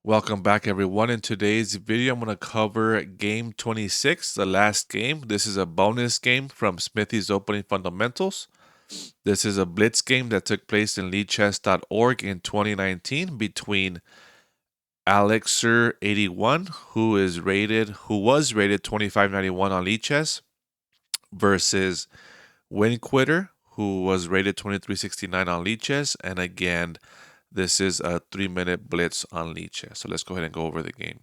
Welcome back, everyone. In today's video, I'm going to cover game 26, the last game. This is a bonus game from Smithy's Opening Fundamentals. This is a Blitz game that took place in leadchess.org in 2019 between Alexer81, who was rated 2591 on lead chess, versus Winquitter, who was rated 2369 on lead chess, and again, this is a 3-minute blitz on lead chess. So let's go ahead and go over the game.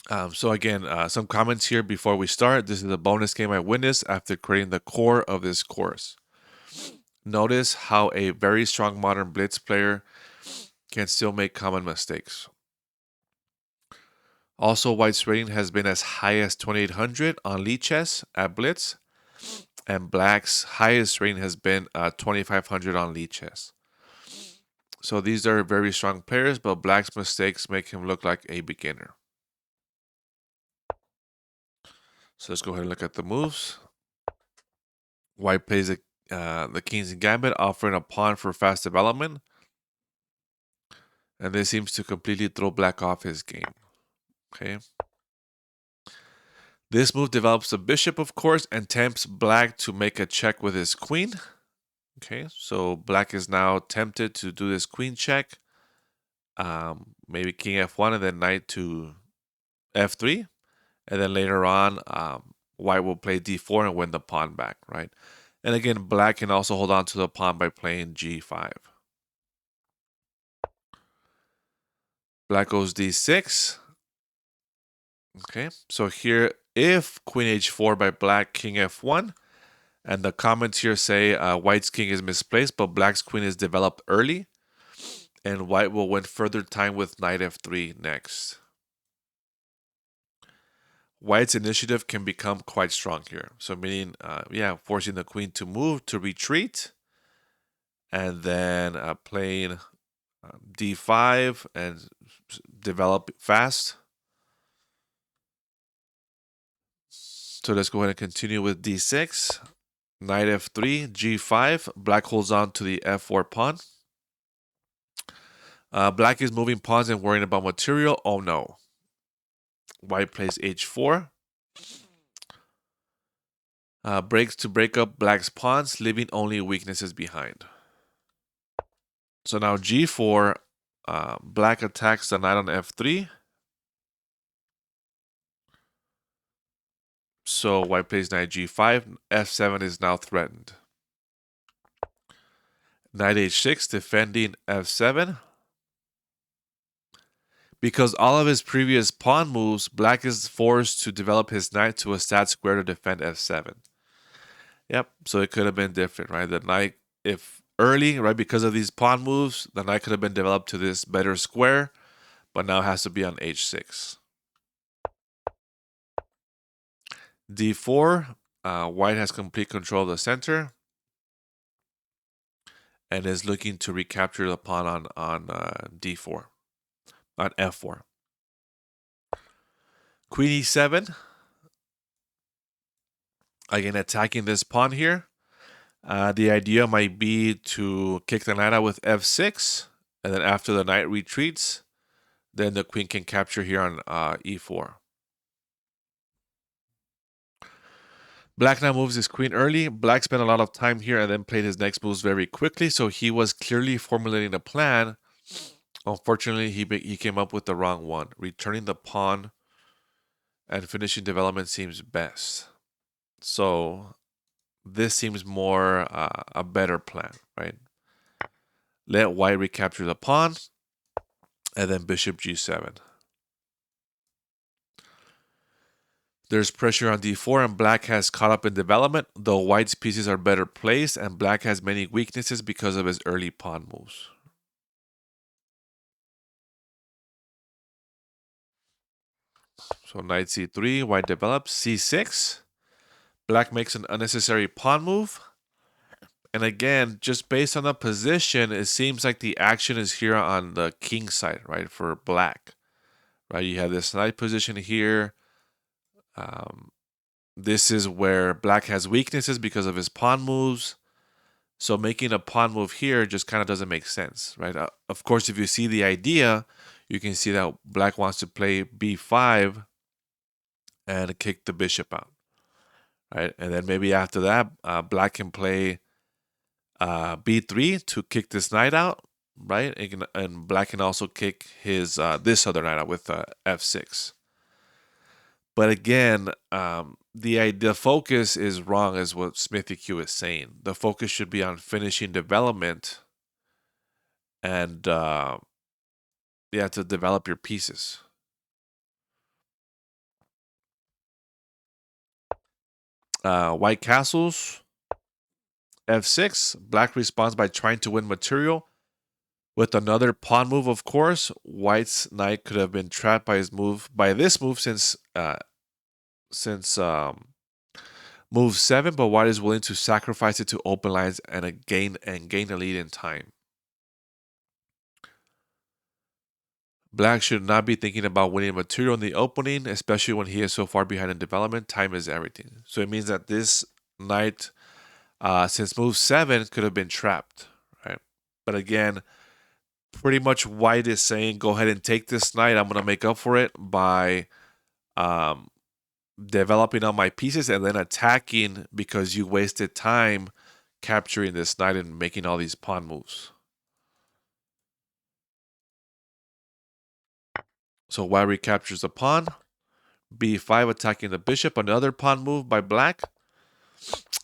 Some comments here before we start. This is a bonus game I witnessed after creating the core of this course. Notice how a very strong modern blitz player can still make common mistakes. Also, White's rating has been as high as 2800 on lead chess at blitz, and Black's highest rating has been 2500 on lead chess. So these are very strong players, but Black's mistakes make him look like a beginner. So let's go ahead and look at the moves. White plays the King's Gambit, offering a pawn for fast development. And this seems to completely throw Black off his game. Okay. This move develops the bishop, of course, and tempts Black to make a check with his queen. Okay, so Black is now tempted to do this queen check. Maybe King F1 and then knight to F3. And then later on, White will play D4 and win the pawn back, right? And again, Black can also hold on to the pawn by playing G5. Black goes D6. Okay, so here, if Queen H4 by Black, King F1, and the comments here say White's king is misplaced, but Black's queen is developed early, and White will win further time with Knight F3 next. White's initiative can become quite strong here. So meaning, forcing the queen to move, to retreat, and then playing D5 and develop fast. So let's go ahead and continue with D6. Knight F3, G5. Black holds on to the F4 pawn. Black is moving pawns and worrying about material. Oh no. White plays H4. Breaks to break up Black's pawns, leaving only weaknesses behind. So now G4, Black attacks the knight on F3. So White plays knight G5. F7 is now threatened. Knight H6, defending F7. Because all of his previous pawn moves, Black is forced to develop his knight to a stat square to defend F7. Yep, so it could have been different, right? The knight, if early, right, because of these pawn moves, the knight could have been developed to this better square, but now has to be on H6. D4, White has complete control of the center and is looking to recapture the pawn on D4. On F4. Queen E7. Again, attacking this pawn here. The idea might be to kick the knight out with F6. And then after the knight retreats, then the queen can capture here on E4. Black now moves his queen early. Black spent a lot of time here and then played his next moves very quickly. So he was clearly formulating a plan. Unfortunately, he came up with the wrong one. Returning the pawn and finishing development seems best. So this seems more a better plan, right? Let White recapture the pawn, and then bishop G7. There's pressure on D4, and Black has caught up in development, though White's pieces are better placed, and Black has many weaknesses because of his early pawn moves. So knight C3, White develops. C6. Black makes an unnecessary pawn move. And again, just based on the position, it seems like the action is here on the king side, right, for Black. Right, you have this knight position here. This is where Black has weaknesses because of his pawn moves. So making a pawn move here just kind of doesn't make sense, right? Of course, if you see the idea, you can see that black wants to play b5 and kick the bishop out, right? And then maybe after that, black can play b3 to kick this knight out, right? And black can also kick his this other knight out with f6. But again, the focus is wrong, is what SmithyQ is saying. The focus should be on finishing development and to develop your pieces. White castles, f6. Black responds by trying to win material with another pawn move. Of course, White's knight could have been trapped by this move since move 7, but White is willing to sacrifice it to open lines and gain a lead in time. Black should not be thinking about winning material in the opening, especially when he is so far behind in development. Time is everything. So it means that this knight, since move 7, could have been trapped, right? But again, pretty much White is saying, go ahead and take this knight. I'm going to make up for it by developing all my pieces and then attacking because you wasted time capturing this knight and making all these pawn moves. So White recaptures the pawn. b5 attacking the bishop, another pawn move by black.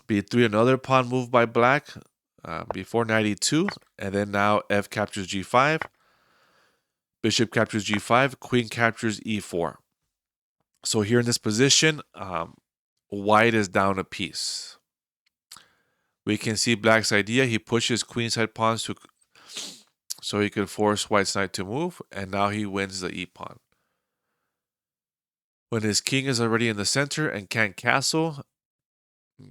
b3, another pawn move by black. Before knight e2, and then now f captures g5. Bishop captures g5. Queen captures e4. So here in this position, White is down a piece. We can see Black's idea. He pushes queenside pawns so he could force White's knight to move, and now he wins the e-pawn. When his king is already in the center and can't castle,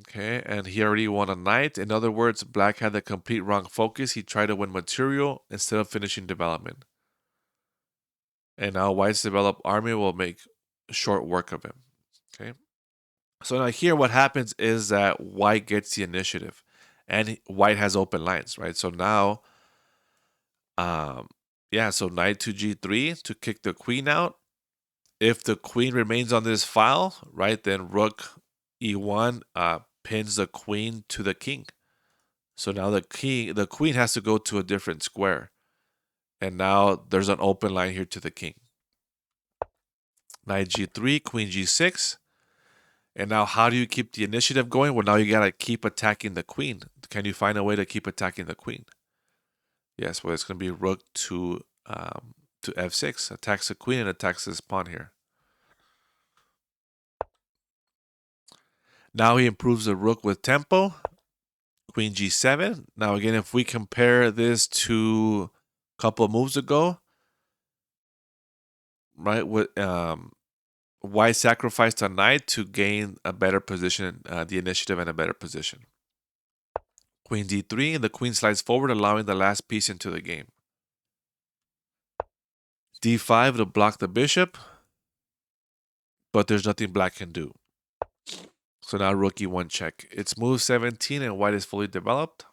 okay, and he already won a knight. In other words, Black had the complete wrong focus. He tried to win material instead of finishing development. And now White's developed army will make short work of him. Okay. So now here what happens is that White gets the initiative. And White has open lines, right? So now, so knight to g3 to kick the queen out. If the queen remains on this file, right, then rook e1 pins the queen to the king. So now the queen has to go to a different square. And now there's an open line here to the king. Knight g3, queen g6. And now how do you keep the initiative going? Well, now you got to keep attacking the queen. Can you find a way to keep attacking the queen? Yes, well, it's going to be rook to f6. Attacks the queen and attacks this pawn here. Now he improves the rook with tempo. Queen g7. Now again, if we compare this to a couple of moves ago, right, with White sacrificed a knight to gain a better position, the initiative and a better position. Queen d3, and the queen slides forward, allowing the last piece into the game. d5 to block the bishop, but there's nothing Black can do. So now rook e1 check. It's move 17 and White is fully developed.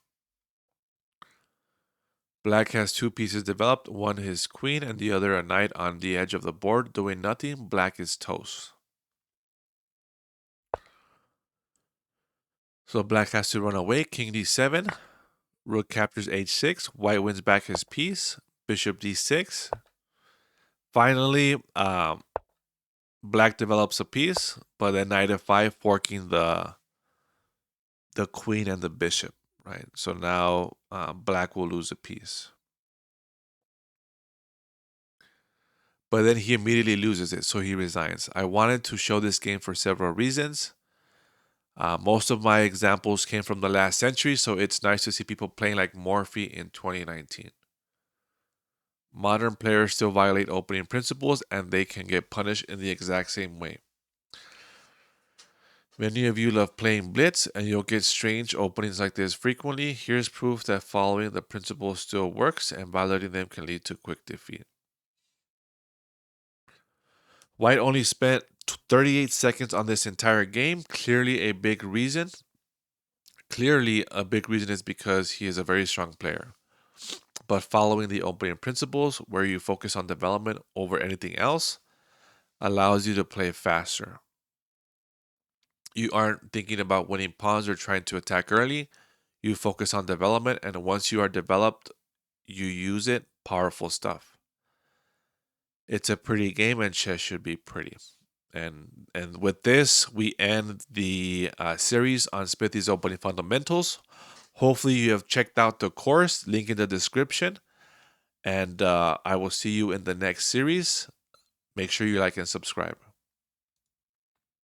Black has two pieces developed, one his queen and the other a knight on the edge of the board doing nothing. Black is toast. So Black has to run away. King d7. Rook captures h6. White wins back his piece. Bishop d6. Finally, Black develops a piece, but then knight f5 forking the queen and the bishop, right? So now Black will lose a piece. But then he immediately loses it, so he resigns. I wanted to show this game for several reasons. Most of my examples came from the last century, so it's nice to see people playing like Morphy in 2019. Modern players still violate opening principles, and they can get punished in the exact same way. Many of you love playing Blitz, and you'll get strange openings like this frequently. Here's proof that following the principles still works, and violating them can lead to quick defeat. White only spent 38 seconds on this entire game. Clearly a big reason. Clearly, a big reason is because he is a very strong player. But following the opening principles, where you focus on development over anything else, allows you to play faster. You aren't thinking about winning pawns or trying to attack early. You focus on development, and once you are developed, you use it. Powerful stuff. It's a pretty game, and chess should be pretty. And with this, we end the series on Smithy's Opening Fundamentals. Hopefully, you have checked out the course. Link in the description. And I will see you in the next series. Make sure you like and subscribe.